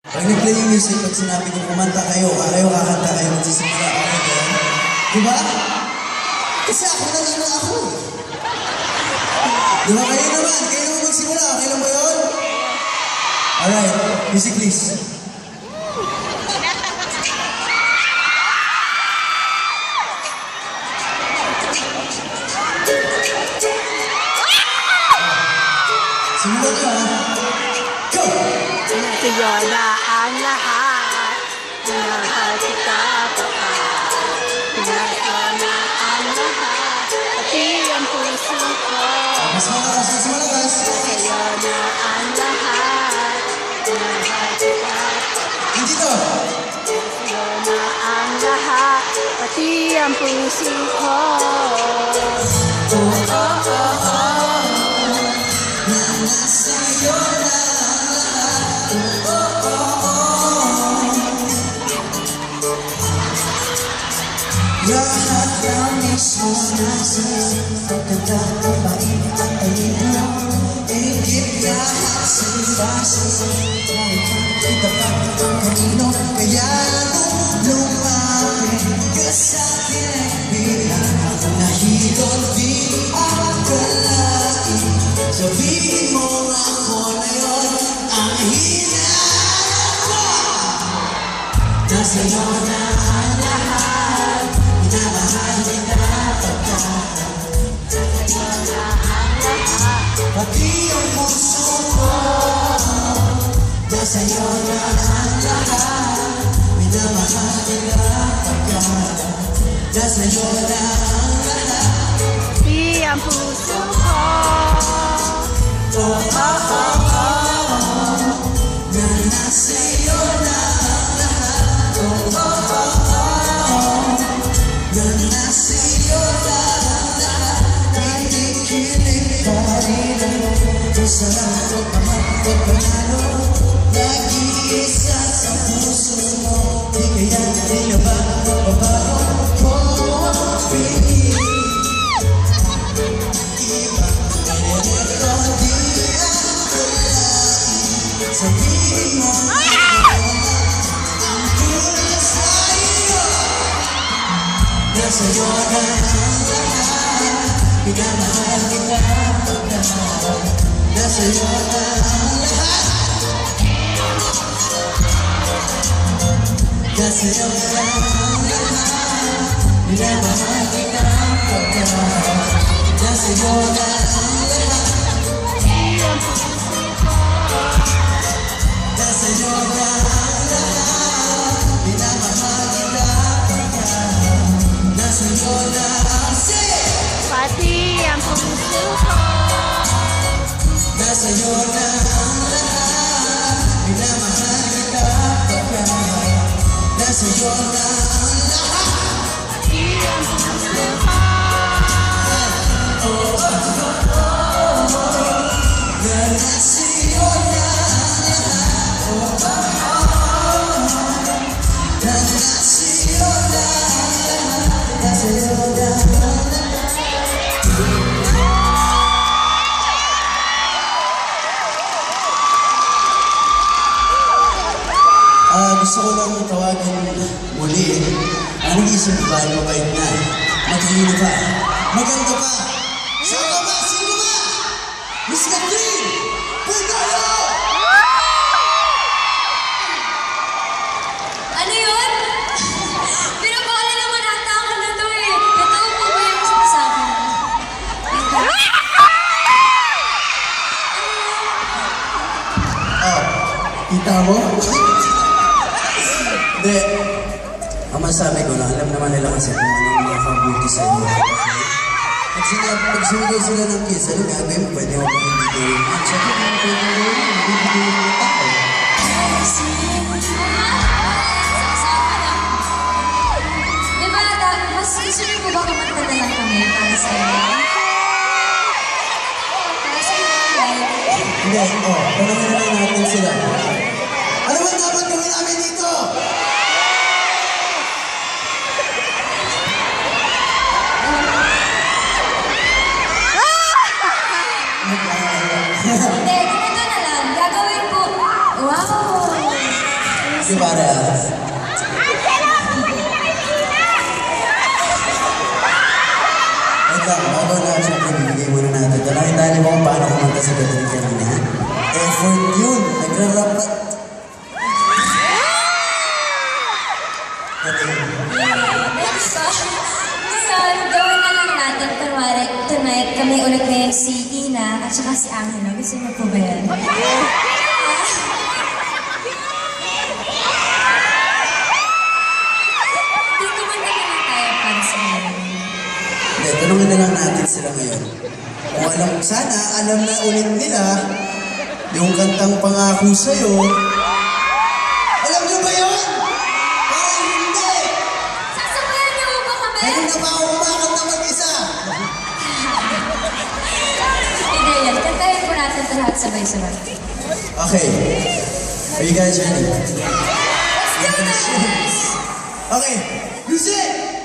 Pag nag-play yung music, pag sinabi ko kumanta kayo, kakanta kayo, magsisimula kayo. Diba? Kasi ako nanalo ako. Diba kayo naman? Kayo naman magsimula. Okay lang ba yun? Alright, music please. Simulan nyo ha. Go! Sa'yo na ang lahat, mahal kita pa. Sa'yo na ang lahat, pati ang puso ko. Mas malakas, mas malakas. Sa'yo na ang lahat, mahal kita pa. Hindi to. Sa'yo na ang lahat, pati ang puso ko. Oh, oh, oh, oh. Na nasa'yo na ang lahat. Oh, oh, oh, oh. Lahat ng mismo na sa'yo, pagkanta ko ba ipapayin mo? Ikip lahat sa ibasa, kahit kita pa ang kanino. Kaya mo lumapit ka sa'kin, bilang ako nahilot di akalain. Sabihin mo ako na yun ang hinahanap ko. Nasa'yo na ang lahat, minamahal kita pagkat Sa'yo na ang lahat, pati ang puso ko. Nasa'yo na ang lahat, minamahal kita pagkat nasa'yo na ang lahat. pati ang puso ko. Oh, oh, oh, oh. Na nasa'yo na ang lahat. Oh, oh, oh, oh. Na nasa'yo na ang lahat. Kinikilig pa rin ako. Masarap at pamagpag panalo. Nag-iisa sa puso mo. Di kaya di na ba mababago? Oh, baby. Sabihin mo ang tunay sa'yo. Nasa'yo na ang lahat, minamahal kita pagkat nasa'yo na ang lahat. Nasa'yo na ang lahat, minamahal kita pagkat nasa'yo na ang lahat. Nasa'yo na ang lahat, minamahal kita pagkat nasa'yo na ang Pati ang puso ko. nasa'yo na ang lahat, minamahal kita pagkat nasa'yo na ang lahat. Pati ang puso ko. Oh, oh, oh, oh. Na nasa'yo na ang lahat. Oh, oh, oh, oh. Na nasa'yo na ang lahat. Nasa'yo na ang lahat. Gusto ko lang tawagin muli ang isang babae mabait na, matalino pa, maganda pa. Sino ba? Sino ba? Miss Catherine! Punayo! Ano yun? Pinapakala naman ata ako na to eh. Totoo po ba yung sinasabi mo? Oh, kita mo? Hindi. Ang masabi ko na, alam naman nila kasi kung ano mga kabuti sa inyo. Pag sumigay sila ng kiss, ano gagawin mo? Pwede mo pang hindi gawin. At syempre kung pwede mo gawin, hindi mo mga tao. Diba, mas gusto niyo po ba kumanta na lang kami para sa inyo? Para sa inyo, right? Hindi, tanongin na lang natin sila. Ano ba dapat gawin namin dito? Hindi, ganito na lang. Gagawin po. Wow! Di ba, Rhea? Wait lang, bago na syempre bibigay muna natin. Nakita niyo ba kung paano kumanta si Catherine kanina? Effort yun. Nagra-rap pa. Ngayon, gawin na lang natin. Kunwari, tonight, kami ulit ngayon si Ina at saka si Angelo. Gusto niyo po ba yan? Dito man na lang tayo para sa ngayon. Hindi, tanungin na lang natin sila ngayon. Kung alam, sana alam na ulit nila yung kantang Pangako Sa'yo. Alam niyo ba yun? Parang hindi! Sasabayan niyo ba kami? Meron na ba ako kumakanta mag-isa? Hindi yan. Kantayin po natin ito lahat sabay-sabay. Okay. Are you guys ready? Let's do this! Okay. Music!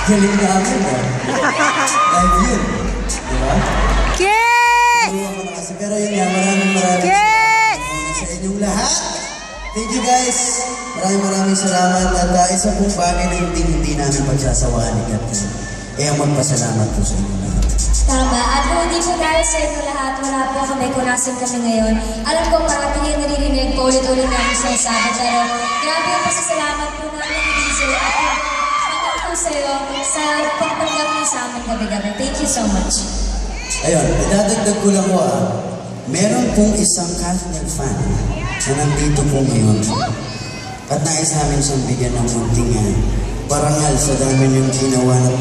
Galing namin ah. Live yun. Diba? Kek! Tuwa ko na kasi. Pero yun nga, maraming Kek! salamat sa inyong lahat. Thank you guys. Maraming salamat. At isa pong bagay na hindi namin pagsasawaan ni Captain. Eh ang magpasalamat po sa inyong lahat. Tama. At kung hindi po dahil sa inyo lahat, wala po kami kung nasan kami ngayon. Alam ko parati yung naririnig po ulit-ulit namin sinasabi. Pero grabe yung pasasalamat po namin ni Diesel at yung pangako sa'yo sa pagtanggap mo sa amin gabi-gabi. Thank you so much. Ayun, idadagdag ko lang ko meron pong isang Kathleen fan na nandito po ngayon. At nais namin siyang bigyan ng munting parangal sa dami niyong ginawa na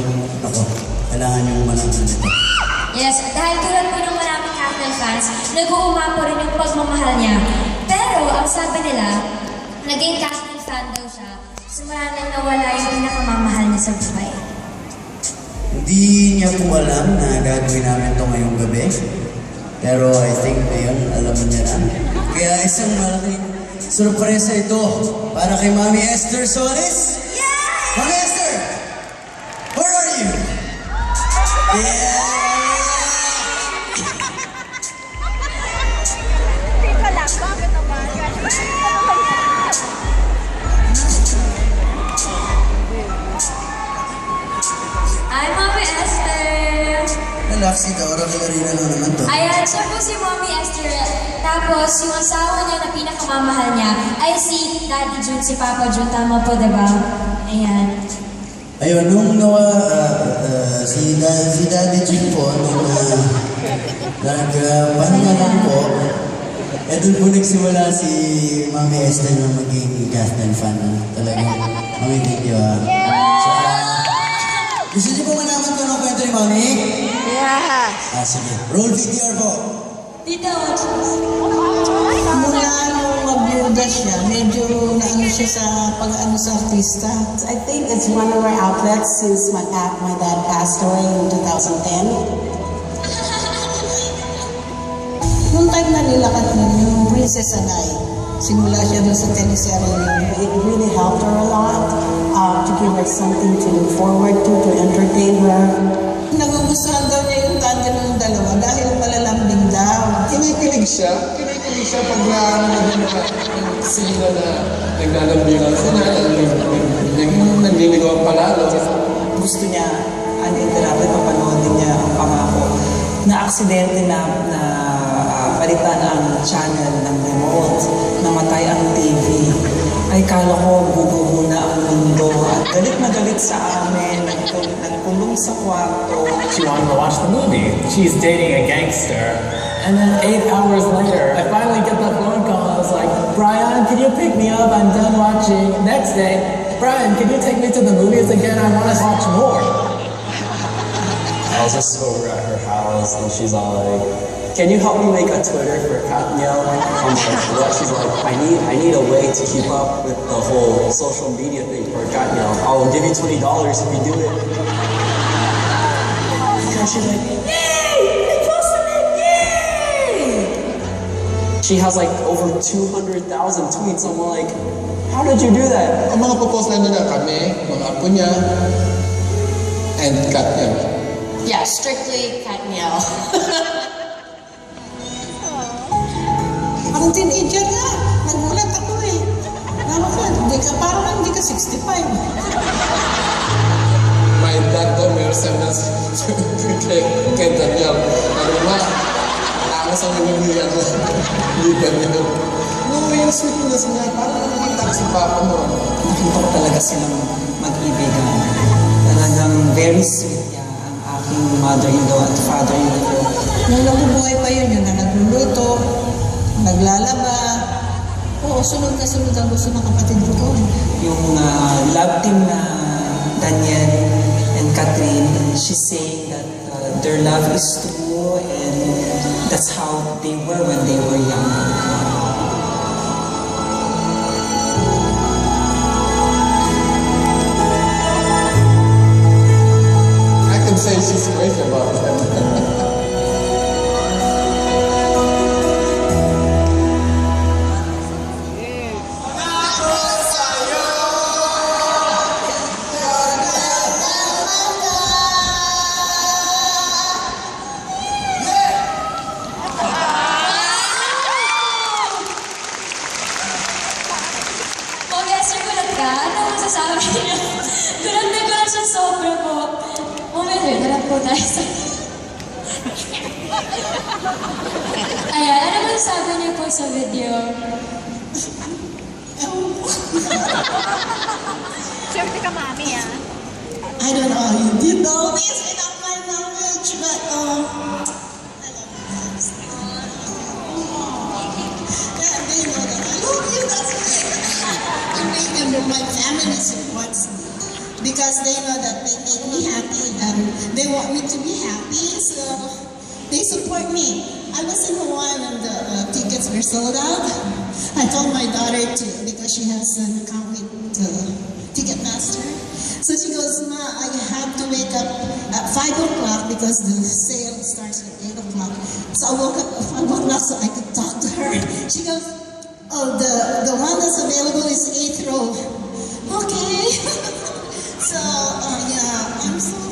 ako. Kailangan niyong malaman ito. Yes, dahil tulad po ng maraming Katniel fans, nag-uuma po rin yung pagmamahal niya. Pero, ang sabi nila, naging Katniel fan daw siya, simula nang nawala yung pinakamamahal niya sa buhay. Hindi niya po alam na gagawin namin ito ngayong gabi. Pero I think ngayon, alam niya na. Kaya isang malaking sorpresa ito para kay Mami Esther Solis. Yay! Mami Esther! Where are you? Yeah! Teka lang, bakit naman? Ay, Mami Esther! Relax, si Dora Villarina lang naman to. Ayan, siya po si Mommy Esther. Tapos, yung asawa niya na pinakamamahal niya ay si Daddy Jun, si Papa Jun. Tama po, diba? Ayan. Ayun, nung si Daddy Jun po, nung nagpahinga lang po, doon po nagsimula si Mami Esther na maging Katniel fan. Talagang, Mami, thank you So, gusto niyo po malaman ko ng kwento ni Mami? Yeah. Sige. Roll VTR po. Dito. Mula nung mag-yoga siya, medyo naano siya sa pag-ano sa artista. I think it's one of our outlets since my dad passed away in 2010. Noong time na nilakad mo yung Princess Anay, simula siya dun sa teleserye. It really helped her a lot to give her something to look forward to entertain her. Nagugustuhan daw niya yung tandem ng dalawa dahil malalambing daw. Kinikilig siya pag sila na naglalambingan sila, nagliligawan palalo. Gusto niya, uninterrupted, papanoodin niya ang pangako. Na-aksidente na palitan ang channel ng remote, namatay ang TV. Ay kala ko bubuo na ang mundo at galit na galit sa amin, nagkulong sa kwarto. She wanted to watch the movie. She's dating a gangster. And then 8 hours later, I finally get that phone call. I was like, Brian, can you pick me up? I'm done watching. Next day, Brian, can you take me to the movies again? I want to watch more. I was just over at her house and she's all like, can you help me make a Twitter for Katniel? I'm like, what? She's like, I need a way to keep up with the whole social media thing for Katniel. I'll give you $20 if you do it. And she's like, yay! They posted it! Yay! She has like over 200,000 tweets. I'm like, how did you do that? Ang mga popost na nila kami, mga apo niya, and Katniel. Yeah, strictly Katniel. Ang teenager nga, nagulat ako eh. Naman ka, parang hindi ka 65. My dad daw may resemblance kay Daniel. Ano ba? Takas ang nagbibiyan ko. Hindi Daniel. No, yung sweetness niya, parang nakita ko sa papa mo. Nakita ko talaga silang mag-ibigan. Talagang very sweet niya ang aking mother-in-law at father-in-law. Nung nabubuhay pa yun, yun na nagluluto, naglalaba. Oo, sunod na sunod ang gusto ng kapatid ko. Yung love team na Daniel and Catherine, she's saying that their love is true and that's how they were when they were young. I can say she's crazy about him. Mommy Esther, gulat ka? Ano masasabi niyo? Gulat na gulat siya sobra po. Mommy Esther, gulat po tayo sa... Ayan, ano masasabi niyo po sa video? Swerte ka, mami, ah. I don't know how you did all this without my knowledge, but yeah, they know that I love you, that's it. And my family supports me. because they know that they make me happy and they want me to be happy, so they support me. I was in Hawaii when the tickets were sold out. I told my daughter to, because she has an account with Ticketmaster. So she goes, Ma, I have to wake up at 5 o'clock because the sale starts at 8 o'clock. So I woke up at 5 o'clock so I could talk to her. She goes, oh, the one that's available is 8th row. Okay. So, yeah, I'm so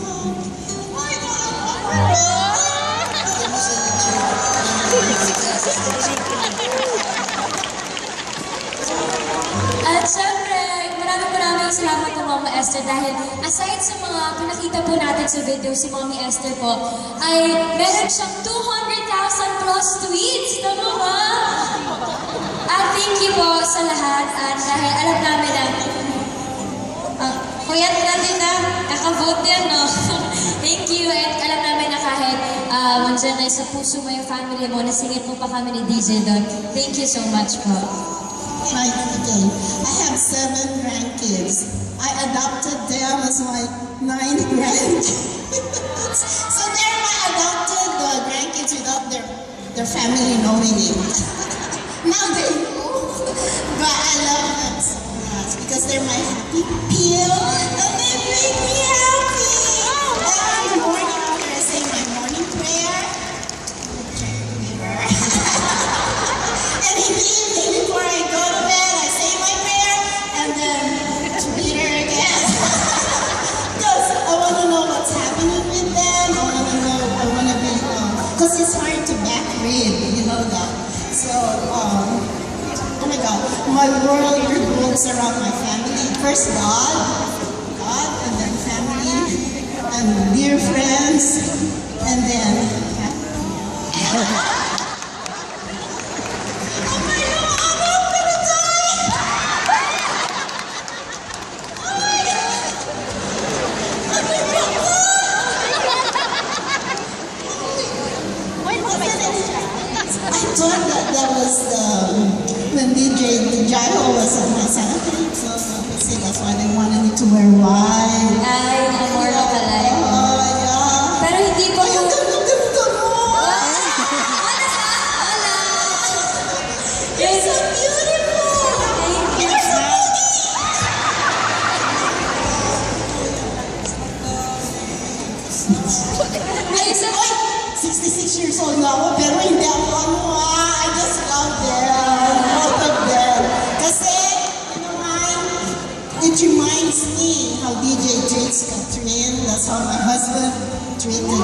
At syempre, maraming salamat po Mama Esther dahil aside sa mga pinakita po natin sa video si Mommy Esther po, ay meron siyang 200,000 plus tweets. Tama ba? At thank you po sa lahat at dahil alam namin na kuyat natin na nakavote yan, no? Thank you at alam namin na kahit mandyan na sa puso mo yung family mo, nasingit mo pa kami ni DJ doon. Thank you so much po. Hi, again. I have 7 grandkids. I adopted them as my 9th grandkids. So they're my adopted grandkids without their family knowing it. Now they know. But I love them so much because they're my happy pill and they make me happy. Every morning after I say my morning prayer, and in the evening before I go to bed, I say my prayer and then Twitter again. Because I want to know what's happening with them. I want to be, because it's hard to back read, you know that. So, oh my God, my world revolves around my family. First God, and then family, and dear friends, and then I thought that was when DJ Gyro was on my sanitary, so that's why they wanted me to wear white. Ay, more ka lang. Yeah. Pero hindi po Ay, ang ganda mo! You're so beautiful! Thank you. You're so Ay, isa po. 66 years old na ako, pero hindi ako I just love them, both of them. Kasi, you know why? It reminds me how DJ treats Catherine. That's how my husband treated me.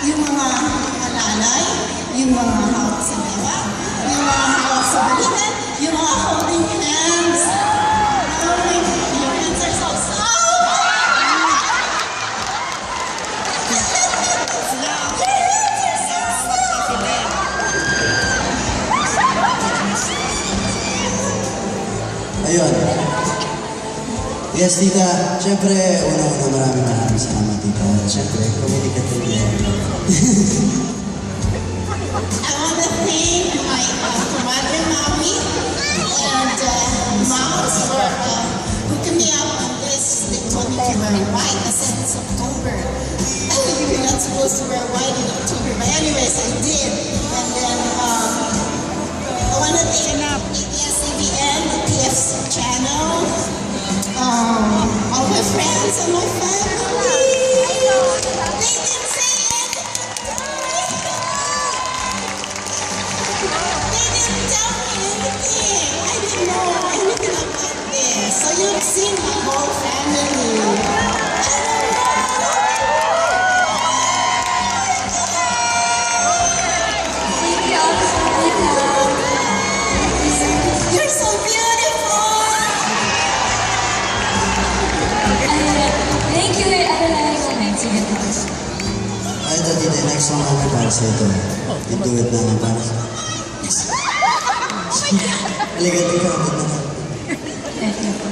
Yung mga alalay, yung mga hawak sa gawa, yung mga hawak sa balikan, yung mga holding hands. Oh my God, your hands are so soft! Ayun. Yes, tita. Siyempre, una-una maraming salamat, tita. Siyempre, communicative yan. I want to thank my mother, mommy, and moms for hooking me up on this. They told me to wear white. I said it's October. You're not supposed to wear white in October. But anyways, I did. And then I want to thank ABS-CBN, the PFC channel, all my friends and my family. They didn't say anything. They didn't tell me anything. I didn't know anything about this. So you've seen my whole family. You're so beautiful. Thank you. Sige po. Ay, ito, tita. Next song namin para sa ito. I-do-it namin para sa... Halika, tita. Abot na namin. Thank you po.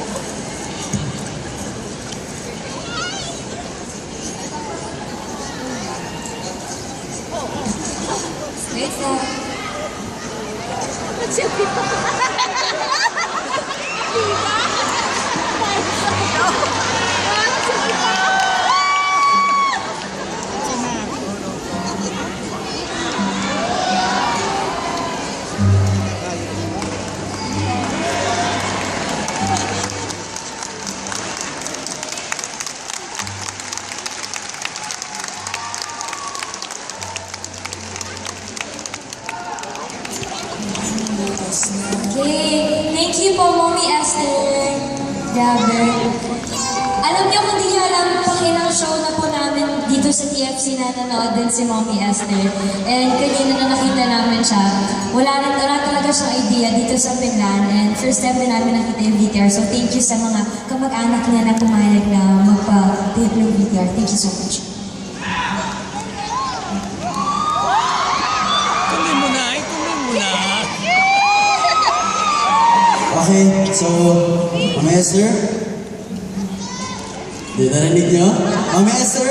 Wait lang. Grabe. Alam niyo, kung di niyo alam, pang ilang show na po namin dito sa TFC na nanood din si Mommy Esther. And kanina na nakita namin siya, wala talaga siyang idea dito sa Finland. And first time din namin nakita yung VTR. So thank you sa mga kamag-anak niya na pumayag na magpa-tape ng VTR. Thank you so much. Tuloy mo na. Okay, so, Mami Esther? Di narinig niyo? Mami Esther?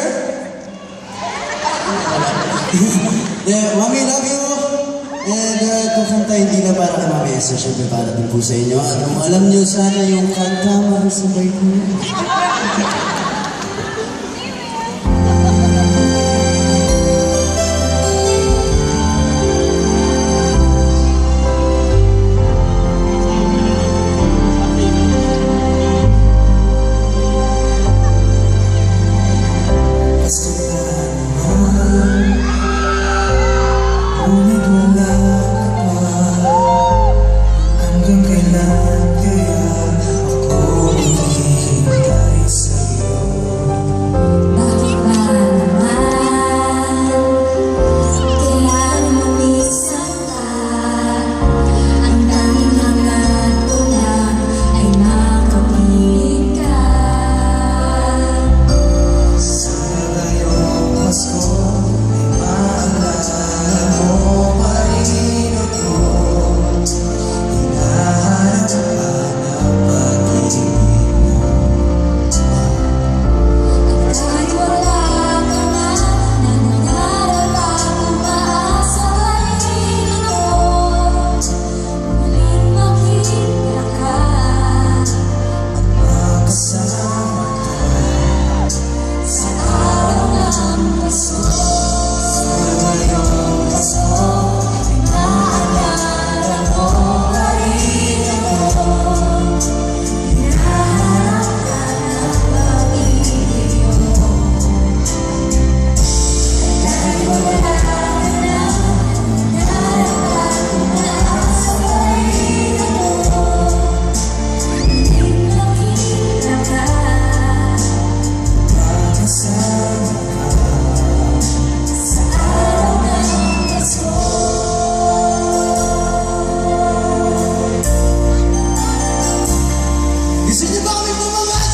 Mami, love you! And kung kanta hindi na para kay Mami Esther, syempre para din po sa inyo. At kung alam niyo sana yung kanta, magsabay ko. Gusto niyo ba kami bumaba?